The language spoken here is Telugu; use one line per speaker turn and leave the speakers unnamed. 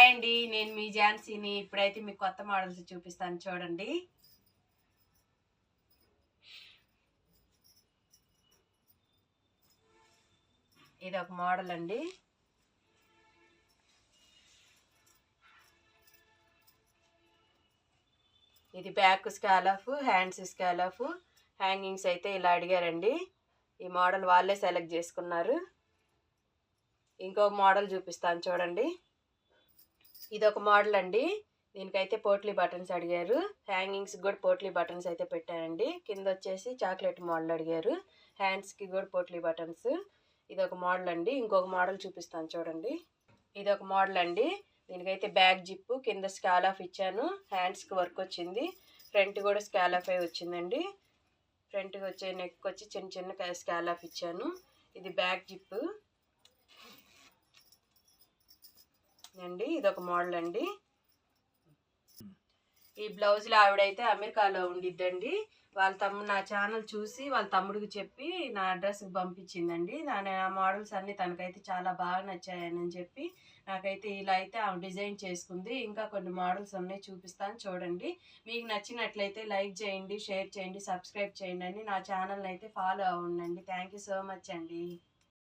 హాయ్ అండి, నేను మీ ఝాన్సీని. ఇప్పుడైతే మీకు కొత్త మోడల్స్ చూపిస్తాను చూడండి. ఇది ఒక మోడల్ అండి. ఇది back scallop, hands scallop, hangings అయితే ఇలా అడిగారండి. ఈ మోడల్ వాళ్ళే సెలెక్ట్ చేసుకున్నారు. ఇంకొక మోడల్ చూపిస్తాను చూడండి. ఇది ఒక మోడల్ అండి. దీనికైతే పోట్లీ బటన్స్ అడిగారు. హ్యాంగింగ్స్ కూడా పోట్లీ బటన్స్ అయితే పెట్టానండి. కింద వచ్చేసి చాక్లెట్ మోడల్ అడిగారు. హ్యాండ్స్కి కూడా పోట్లీ బటన్స్. ఇది ఒక మోడల్ అండి. ఇంకొక మోడల్ చూపిస్తాను చూడండి. ఇది ఒక మోడల్ అండి. దీనికైతే బ్యాక్ జిప్, కింద స్కాలఫ్ ఇచ్చాను. హ్యాండ్స్కి వర్క్ వచ్చింది. ఫ్రంట్ కూడా స్కాలఫ్ అయి వచ్చిందండి. ఫ్రంట్కి వచ్చే నెక్ వచ్చి చిన్న చిన్న స్కాలఫ్ ఇచ్చాను. ఇది బ్యాక్ జిప్ అండి. ఇది ఒక మోడల్ అండి. ఈ బ్లౌజ్లో ఆవిడైతే అమెరికాలో ఉండిద్దండి. వాళ్ళ తమ్ముడు నా ఛానల్ చూసి వాళ్ళ తమ్ముడికి చెప్పి నా అడ్రస్కి పంపించిందండి. ఆ మోడల్స్ అన్నీ తనకైతే చాలా బాగా నచ్చాయని చెప్పి నాకైతే ఇలా అయితే ఆమె డిజైన్ చేసుకుంది. ఇంకా కొన్ని మోడల్స్ ఉన్నాయి, చూపిస్తాను చూడండి. మీకు నచ్చినట్లయితే లైక్ చేయండి, షేర్ చేయండి, సబ్స్క్రైబ్ చేయండి అండి. నా ఛానల్ని అయితే ఫాలో అవ్వండి. థ్యాంక్ యూ సో మచ్ అండి.